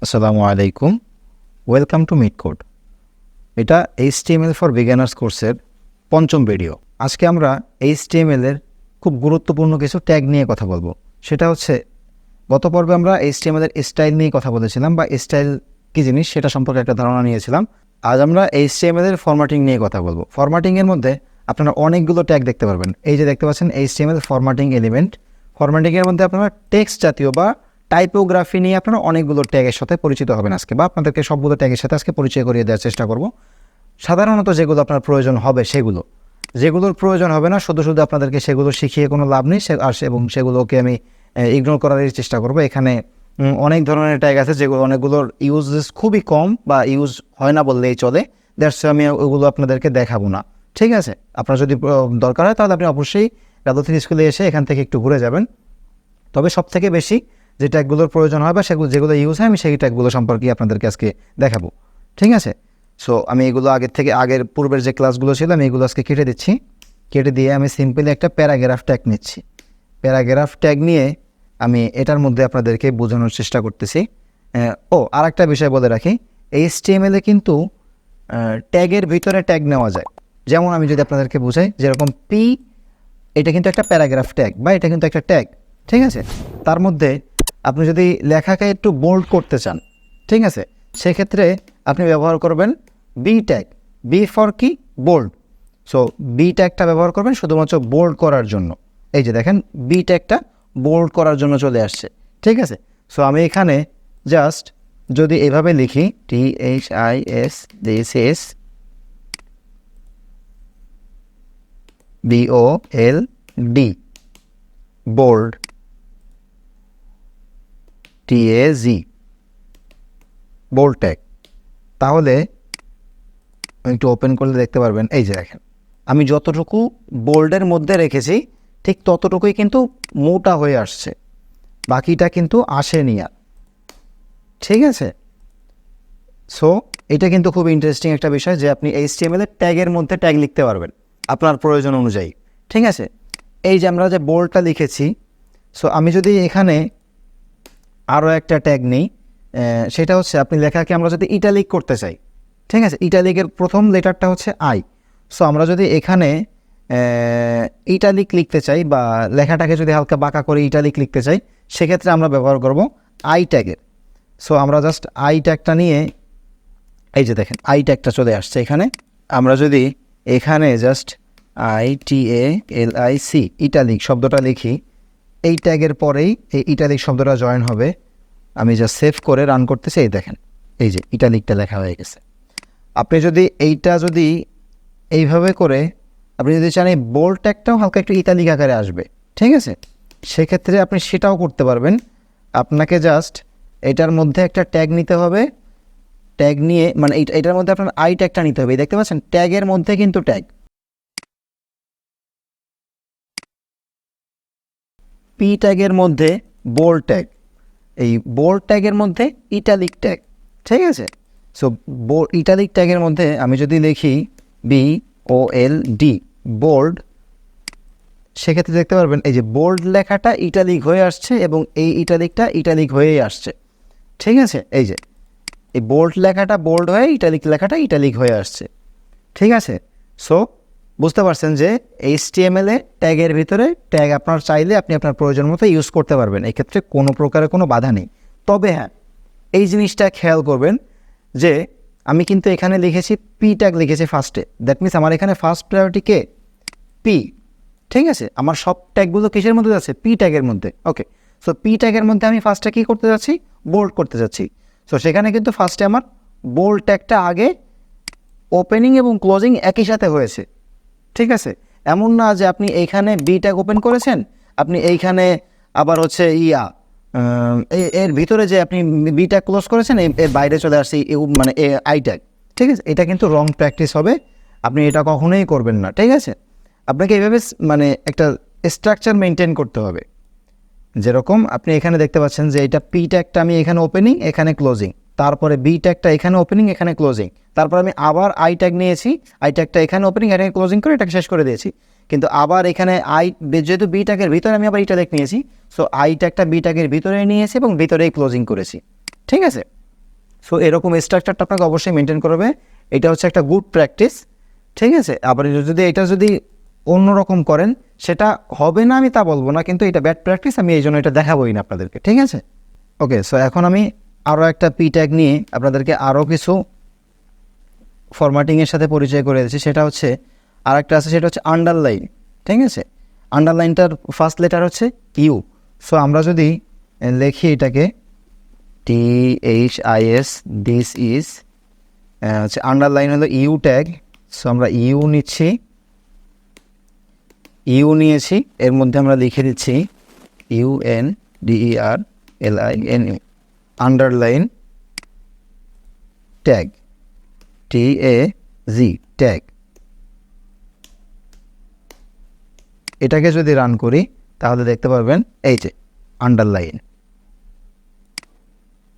আসসালামু আলাইকুম, welcome to meet code. এটা HTML ফর বিগিনার্স কোর্সের পঞ্চম ভিডিও। আজকে আমরা HTML এর খুব গুরুত্বপূর্ণ কিছু ট্যাগ নিয়ে কথা বলবো। সেটা হচ্ছে গত পর্বে আমরা HTML এর স্টাইল নিয়ে কথা বলেছিলাম, বা স্টাইল কী জিনিস সেটা সম্পর্কে একটা ধারণা নিয়েছিলাম। আজ আমরা HTML এর ফরম্যাটিং নিয়ে কথা বলবো। ফরম্যাটিংয়ের মধ্যে আপনারা অনেকগুলো ট্যাগ দেখতে পারবেন। এই যে দেখতে পাচ্ছেন HTML ফরম্যাটিং এলিমেন্ট। ফরম্যাটিংয়ের মধ্যে আপনারা টেক্সট জাতীয় বা টাইপোগ্রাফি নিয়ে আপনারা অনেকগুলো ট্যাগের সাথে পরিচিত হবেন আজকে, বা আপনাদেরকে সবগুলো ট্যাগের সাথে আজকে পরিচয় করিয়ে দেওয়ার চেষ্টা করব। সাধারণত যেগুলো আপনার প্রয়োজন হবে সেগুলো, যেগুলোর প্রয়োজন হবে না শুধু শুধু আপনাদেরকে সেগুলো শিখিয়ে কোনো লাভ নেই, এবং সেগুলোকে আমি ইগনোর করারই চেষ্টা করব। এখানে অনেক ধরনের ট্যাগ আছে যেগুলো অনেকগুলোর ইউজেস খুবই কম বা ইউজ হয় না বললেই চলে। দ্যাটস আমি ওগুলো আপনাদেরকে দেখাবো না, ঠিক আছে? আপনার যদি দরকার হয় তাহলে আপনি অবশ্যই রাদুথির স্কুলে এসে এখান থেকে একটু ঘুরে যাবেন। তবে সবথেকে বেশি যে ট্যাগগুলোর প্রয়োজন হয় বা সেগুলো যেগুলো ইউজ হয় আমি সেই ট্যাগগুলো সম্পর্কে আপনাদেরকে আজকে দেখাবো, ঠিক আছে? সো আমি এগুলো আগের পূর্বের যে ক্লাসগুলো ছিল আমি এগুলো আজকে কেটে দিচ্ছি। কেটে দিয়ে আমি সিম্পলি একটা প্যারাগ্রাফ ট্যাগ নিচ্ছি। প্যারাগ্রাফ ট্যাগ নিয়ে আমি এটার মধ্যে আপনাদেরকে বোঝানোর চেষ্টা করতেছি। আর একটা বিষয় বলে রাখি, HTML এ কিন্তু ট্যাগের ভিতরে ট্যাগ নেওয়া যায়। যেমন আমি যদি আপনাদেরকে বোঝাই, যেরকম পি, এটা কিন্তু একটা প্যারাগ্রাফ ট্যাগ বা এটা কিন্তু একটা ট্যাগ, ঠিক আছে? তার মধ্যে আপনি যদি লেখাকে একটু বোল্ড করতে চান, ঠিক আছে, সেক্ষেত্রে আপনি ব্যবহার করবেন বি ট্যাগ। বি ফর কি? বোল্ড। সো বি ট্যাগটা ব্যবহার করবেন শুধুমাত্র বোল্ড করার জন্য। এই যে দেখেন, বি ট্যাগটা বোল্ড করার জন্য চলে আসছে, ঠিক আছে? সো আমি এখানে জাস্ট যদি এভাবে লিখি THIS BOLD, bold, TAG, bold tag, তাহলে একটু ওপেন করলে দেখতে পারবেন। এই যে দেখেন, আমি যতটুকু বোল্ডের মধ্যে রেখেছি ঠিক ততটুকুই কিন্তু মোটা হয়ে আসছে, বাকিটা কিন্তু আসেনি আর, ঠিক আছে? সো এটা কিন্তু খুব ইন্টারেস্টিং একটা বিষয় যে আপনি HTML এর ট্যাগের মধ্যে ট্যাগ লিখতে পারবেন আপনার প্রয়োজন অনুযায়ী, ঠিক আছে? এই যে আমরা যে বোল্ডটা লিখেছি, সো আমি যদি এখানে আরও একটা ট্যাগ নেই, সেটা হচ্ছে আপনি লেখাকে আমরা যদি ইটালিক করতে চাই, ঠিক আছে? ইটালিকের প্রথম লেটারটা হচ্ছে আই। সো আমরা যদি এখানে ইটালিক লিখতে চাই বা লেখাটাকে যদি হালকা বাঁকা করে ইটালিক লিখতে চাই, সেক্ষেত্রে আমরা ব্যবহার করব আই ট্যাগের। সো আমরা জাস্ট আই ট্যাগটা নিয়ে, এই যে দেখেন আই ট্যাগটা চলে আসছে এখানে। আমরা যদি এখানে জাস্ট ITALIC ইটালিক শব্দটা লিখি, এই ট্যাগের পরেই এই ইটালিক শব্দটা জয়েন হবে। আমি জাস্ট সেভ করে রান করতেছি, এই দেখেন এই যে ইটালিকটা লেখা হয়ে গেছে। আপনি যদি এইভাবে করে আপনি যদি চান এই বোল্ড ট্যাগটাও হালকা একটু ইটালিক আকারে আসবে, ঠিক আছে, সেক্ষেত্রে আপনি সেটাও করতে পারবেন। আপনাকে জাস্ট এটার মধ্যে একটা ট্যাগ নিতে হবে। ট্যাগ নিয়ে মানে এটার মধ্যে আপনার আই ট্যাগটা নিতে হবে। দেখতে পাচ্ছেন ট্যাগের মধ্যে কিন্তু ট্যাগ, পি ট্যাগের মধ্যে বোল্ড ট্যাগ, এই বোল্ড ট্যাগের মধ্যে ইটালিক ট্যাগ, ঠিক আছে? সো ইটালিক ট্যাগের মধ্যে আমি যদি লিখি BOLD, বোল্ড, সেক্ষেত্রে দেখতে পারবেন এই যে বোল্ড লেখাটা ইটালিক হয়ে আসছে এবং এই ইটালিকটা ইটালিক হয়েই আসছে, ঠিক আছে? এই যে এই বোল্ড লেখাটা বোল্ড হয়ে ইটালিক লেখাটা ইটালিক হয়ে আসছে, ঠিক আছে? সো বুঝতে পারছেন যে HTML এ ট্যাগের ভিতরে ট্যাগ আপনার চাইলে আপনি আপনার প্রয়োজন মতো ইউজ করতে পারবেন, এক্ষেত্রে কোনো প্রকারের কোনো বাধা নেই। তবে হ্যাঁ, এই জিনিসটা খেয়াল করবেন যে আমি কিন্তু এখানে লিখেছি পি ট্যাগ লিখেছি ফার্স্টে। দ্যাট মিনস আমার এখানে ফার্স্ট প্রায়োরিটি কে? পি, ঠিক আছে? আমার সব ট্যাগগুলো কিসের মধ্যে যাচ্ছে? পি ট্যাগের মধ্যে। ওকে, সো পি ট্যাগের মধ্যে আমি ফার্স্টে কী করতে যাচ্ছি? বোল্ড করতে যাচ্ছি। সো সেখানে কিন্তু ফার্স্টে আমার বোল্ড ট্যাগটা আগে ওপেনিং এবং ক্লোজিং একই সাথে হয়েছে, ঠিক আছে? এমন না যে আপনি এইখানে বি ট্যাগ ওপেন করেছেন, আপনি এইখানে আবার হচ্ছে এর ভিতরে যে আপনি বি ট্যাগ ক্লোজ করেছেন, এর বাইরে চলে আসছে মানে আই ট্যাগ, ঠিক আছে? এটা কিন্তু রং প্র্যাকটিস হবে, আপনি এটা কখনোই করবেন না, ঠিক আছে? আপনাকে এইভাবে মানে একটা স্ট্রাকচার মেনটেন করতে হবে। যেরকম আপনি এখানে দেখতে পাচ্ছেন যে এটা পি ট্যাগটা আমি এখানে ওপেনিং, এখানে ক্লোজিং, তারপরে বি ট্যাগটা এখানে ওপেনিং, এখানে ক্লোজিং, তারপর আমি আবার আই ট্যাগ নিয়েছি, আই ট্যাগটা এখানে ওপেনিং, এখানে ক্লোজিং করে এটাকে শেষ করে দিয়েছি। কিন্তু আবার এখানে যেহেতু বি ট্যাগের ভিতরে আমি আবার ইটালিক নিয়েছি, সো আই ট্যাগটা বি ট্যাগের ভিতরে নিয়েছি এবং ভিতরেই ক্লোজিং করেছি, ঠিক আছে? সো এরকম স্ট্রাকচারটা আপনাকে অবশ্যই মেনটেন করবে, এটা হচ্ছে একটা গুড প্র্যাকটিস, ঠিক আছে। আবার এটা যদি অন্যরকম করেন সেটা হবে না আমি তা বলবো না, কিন্তু এটা ব্যাড প্র্যাকটিস, আমি এই জন্য এটা দেখাবোই না আপনাদেরকে, ঠিক আছে। ওকে, সো এখন আমি আরও একটা পি ট্যাগ নিয়ে আপনাদেরকে আরও কিছু ফরম্যাটিংয়ের সাথে পরিচয় করে দিচ্ছি। সেটা হচ্ছে আরেকটা আছে, সেটা হচ্ছে আন্ডারলাইন, ঠিক আছে। আন্ডারলাইনটার ফার্স্ট লেটার হচ্ছে ইউ। সো আমরা যদি লিখি এটাকে THIS, দিস ইজ হচ্ছে আন্ডারলাইন হলো ইউ ট্যাগ। সো আমরা ইউ নিচ্ছি, ইউ নিয়েছি, এর মধ্যে আমরা লিখে দিচ্ছি UNDERLINE, underline tag, TAG, tag. এটাকে যদি রান করি তাহলে দেখতে পারবেন এই যে আন্ডারলাইন।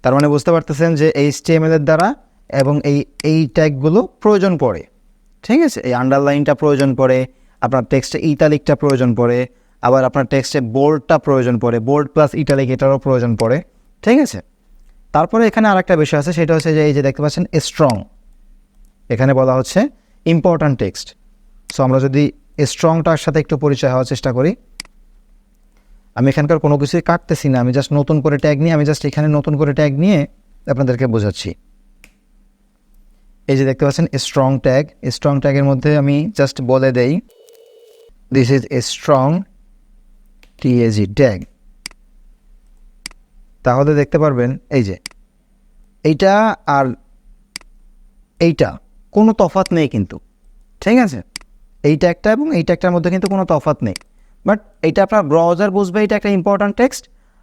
তার মানে বুঝতে পারতেছেন যে HTML এর দ্বারা এবং এই ট্যাগগুলো প্রয়োজন পড়ে, ঠিক আছে। এই আন্ডারলাইনটা প্রয়োজন পড়ে, আপনার টেক্সটে ইটালিকটা প্রয়োজন পড়ে, আবার আপনার টেক্সটে বোল্ডটা প্রয়োজন পড়ে, বোল্ড প্লাস ইটালিক এটারও প্রয়োজন পড়ে, ঠিক আছে। তারপরে এখানে আরেকটা বিষয় আছে, সেটা হচ্ছে যে এই যে দেখতে পাচ্ছেন স্ট্রং, এখানে বলা হচ্ছে ইম্পর্ট্যান্ট টেক্সট। সো আমরা যদি স্ট্রংটার সাথে একটু পরিচয় হওয়ার চেষ্টা করি, আমি এখানকার কোনো কিছুই কাটতেছি না, আমি জাস্ট নতুন করে ট্যাগ নিয়ে এখানে নতুন করে ট্যাগ নিয়ে আপনাদেরকে বোঝাচ্ছি। এই যে দেখতে পাচ্ছেন স্ট্রং ট্যাগ, স্ট্রং ট্যাগের মধ্যে আমি জাস্ট বলে দেই this is a strong TAG tag. তাহলে দেখতে পারবেন এই যে এইটা আর এইটা কোনো তফাৎ নেই কিন্তু, ঠিক আছে। এই ট্যাগটা এবং এই ট্যাগটার মধ্যে কিন্তু কোনো তফাৎ নেই, বাট এইটা আপনার ব্রাউজার বুঝবে এটা একটা ইম্পর্ট্যান্ট টেক্সট,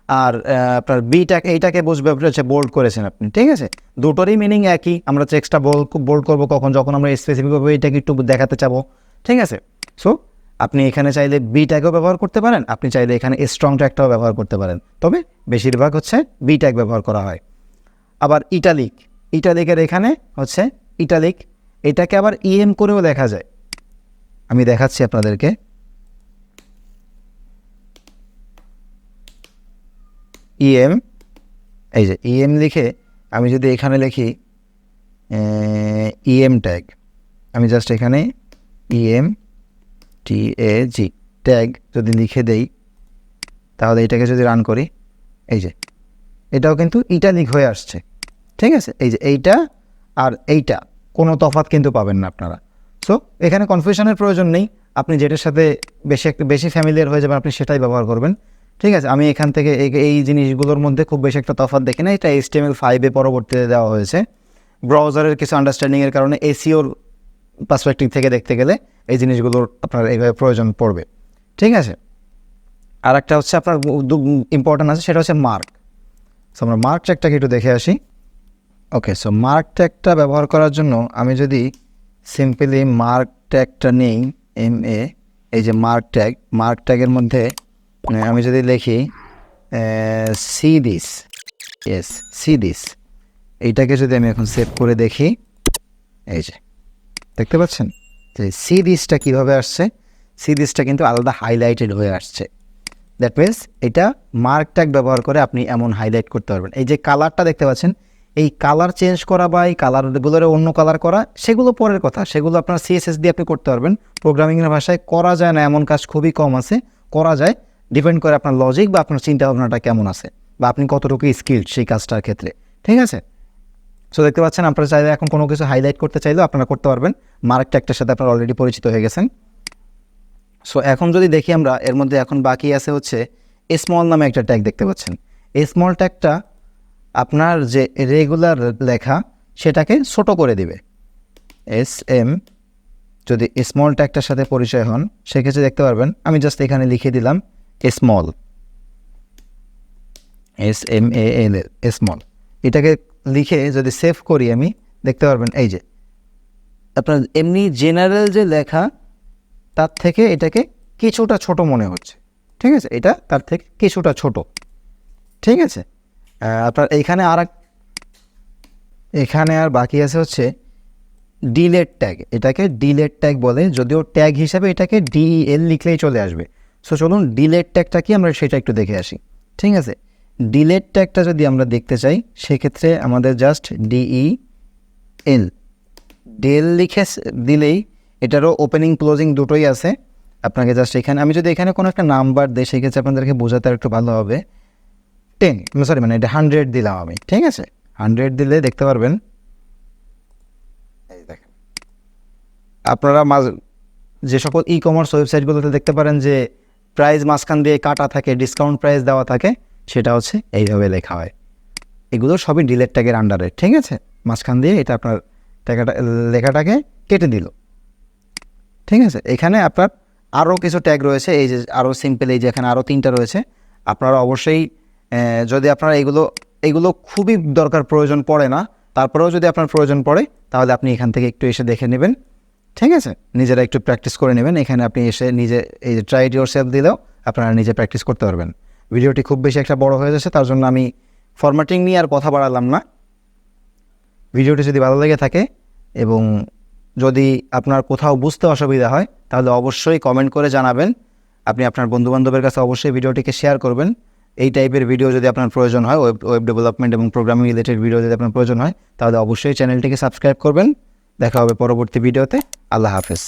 আর আপনার বি ট্যাগ এইটাকে বুঝবে আপনি হচ্ছে বোল্ড করেছেন আপনি, ঠিক আছে। দুটোরই মিনিং একই, আমরা টেক্সটটা বোল্ড করবো যখন আমরা স্পেসিফিকভাবে এইটাকে একটু দেখাতে চাবো, ঠিক আছে। সো আপনি এখানে চাইলে বি ট্যাগও ব্যবহার করতে পারেন, আপনি চাইলে এখানে স্ট্রং ট্যাগটাও ব্যবহার করতে পারেন, তবে বেশিরভাগ হচ্ছে বি ট্যাগ ব্যবহার করা হয়। আবার ইটালিকের এখানে হচ্ছে ইটালিক, এটাকে আবার EM করেও লেখা যায়, আমি দেখাচ্ছি আপনাদেরকে। EM, এই যে EM লিখে আমি যদি এখানে লিখি EM ট্যাগ, আমি জাস্ট এখানে EMTAG ট্যাগ যদি লিখে দেই, তাহলে এটাকে যদি রান করি, এই যে এটাও কিন্তু ইটালিক হয়ে আসছে, ঠিক আছে। এই যে এইটা আর এইটা কোনো তফাৎ কিন্তু পাবেন না আপনারা। সো এখানে কনফিউশনের প্রয়োজন নেই, আপনি যেটার সাথে বেশি ফ্যামিলিয়ার হয়ে যাবেন আপনি সেটাই ব্যবহার করবেন, ঠিক আছে। আমি এখান থেকে এই জিনিসগুলোর মধ্যে খুব বেশি একটা তফাৎ দেখি না, এটা HTML5 পরবর্তীতে দেওয়া হয়েছে। ব্রাউজারের কিছু আন্ডারস্ট্যান্ডিংয়ের কারণে SEOর পার্সপেক্টিভ থেকে দেখতে গেলে এই জিনিসগুলোর আপনার এইভাবে প্রয়োজন পড়বে, ঠিক আছে। আর একটা হচ্ছে আপনার ইম্পর্ট্যান্ট আছে, সেটা হচ্ছে মার্ক। সো আমরা মার্ক ট্যাগটাকে একটু দেখে আসি। ওকে, সো মার্ক ট্যাগটা ব্যবহার করার জন্য আমি যদি সিম্পলি মার্ক ট্যাগটা নেই, MA, এই যে মার্ক ট্যাগের মধ্যে আমি যদি লিখি সি দিস, এইটাকে যদি আমি এখন সেভ করে দেখি, এই যে দেখতে পাচ্ছেন যে সি দিসটা কীভাবে আসছে, সি দিসটা কিন্তু আলাদা হাইলাইটেড হয়ে আসছে। দ্যাট মিনস এটা মার্ক ট্যাগ ব্যবহার করে আপনি এমন হাইলাইট করতে পারবেন। এই যে কালারটা দেখতে পাচ্ছেন, এই কালার চেঞ্জ করা বা এই কালারগুলোর অন্য কালার করা সেগুলো পরের কথা, সেগুলো আপনার CSS দিয়ে আপনি করতে পারবেন। প্রোগ্রামিংয়ের ভাষায় করা যায় না এমন কাজ খুবই কম আছে, করা যায়, ডিপেন্ড করে আপনার লজিক বা আপনার চিন্তাভাবনাটা কেমন আছে বা আপনি কতটুকু স্কিল্ড সেই কাজটার ক্ষেত্রে, ঠিক আছে। সো দেখতে পাচ্ছেন আপনারা চাইলে এখন কোনো কিছু হাইলাইট করতে চাইলেও আপনারা করতে পারবেন, মার্ক ট্যাগটার সাথে আপনারা অলরেডি পরিচিত হয়ে গেছেন। সো এখন যদি দেখি আমরা এর মধ্যে এখন বাকি আছে হচ্ছে স্মল নামে একটা ট্যাগ দেখতে পাচ্ছেন। এই স্মল ট্যাগটা আপনার যে রেগুলার লেখা সেটাকে ছোট করে দিবে। SM যদি স্মল ট্যাগটার সাথে পরিচয় হন সেক্ষেত্রে দেখতে পারবেন আমি জাস্ট এখানে লিখে দিলাম স্মল, SMAL, স্মল। এটাকে লিখে যদি সেভ করি আমি দেখতে পারবেন এই যে আপনার এমনি জেনারেল যে লেখা তার থেকে এটাকে কিছুটা ছোট মনে হচ্ছে, ঠিক আছে। এটা তার থেকে কিছুটা ছোট, ঠিক আছে। আপনার এখানে আর বাকি আছে হচ্ছে ডিলেট ট্যাগ, এটাকে ডিলেট ট্যাগ বলে, যদিও ট্যাগ হিসাবে এটাকে DEL লিখলেই চলে আসবে। সো চলুন ডিলেট ট্যাগটা কি আমরা সেটা একটু দেখে আসি, ঠিক আছে। ডিলেট ট্যাগটা যদি আমরা দেখতে চাই সেক্ষেত্রে আমাদের জাস্ট DEL লিখে দিলেই এটারও ওপেনিং ক্লোজিং দুটোই আছে। আপনাকে জাস্ট এখানে আমি যদি এখানে কোনো একটা নাম্বার দিই সেক্ষেত্রে আপনাদেরকে বোঝাতে আর একটু ভালো হবে। 10 সরি মানে এটা 100 দিলাম আমি, ঠিক আছে। 100 দিলে দেখতে পারবেন, এই দেখেন আপনারা যে সকল কমার্স ওয়েবসাইটগুলোতে দেখতে পারেন যে প্রাইস মাঝখান দিয়ে কাটা থাকে, ডিসকাউন্ট প্রাইস দেওয়া থাকে, সেটা হচ্ছে এইভাবে লেখা হয়। এগুলো সবই ডিলেট ট্যাগের আন্ডারে, ঠিক আছে। মাঝখান দিয়ে এটা আপনার লেখাটাকে কেটে দিল, ঠিক আছে। এখানে আপনার আরও কিছু ট্যাগ রয়েছে, এই যে আরও সিম্পল, এই যে এখানে আরও 3টা রয়েছে। আপনারা অবশ্যই যদি আপনারা এগুলো খুবই দরকার প্রয়োজন পড়ে না, তারপরেও যদি আপনার প্রয়োজন পড়ে তাহলে আপনি এখান থেকে একটু এসে দেখে নেবেন, ঠিক আছে। নিজেরা একটু প্র্যাকটিস করে নেবেন। এখানে আপনি এসে নিজে এই যে ট্রাই ইট ইয়োরসেলফ দিলেও আপনারা নিজে প্র্যাকটিস করতে পারবেন। ভিডিওটি খুব বেশি একটা বড় হয়ে যাচ্ছে, তার জন্য আমি ফরম্যাটিং নিয়ে আর কথা বাড়ালাম না। ভিডিওটি যদি ভালো লেগে থাকে এবং যদি আপনার কোথাও বুঝতে অসুবিধা হয় তাহলে অবশ্যই কমেন্ট করে জানাবেন। আপনি আপনার বন্ধুবান্ধবের কাছে অবশ্যই ভিডিওটিকে শেয়ার করবেন। এই টাইপের ভিডিও যদি আপনার প্রয়োজন হয়, ওয়েব ডেভেলপমেন্ট এবং প্রোগ্রামিং রিলেটেড ভিডিও যদি আপনার প্রয়োজন হয় তাহলে অবশ্যই চ্যানেলটিকে সাবস্ক্রাইব করবেন। দেখা হবে পরবর্তী ভিডিওতে। আল্লাহ হাফেজ।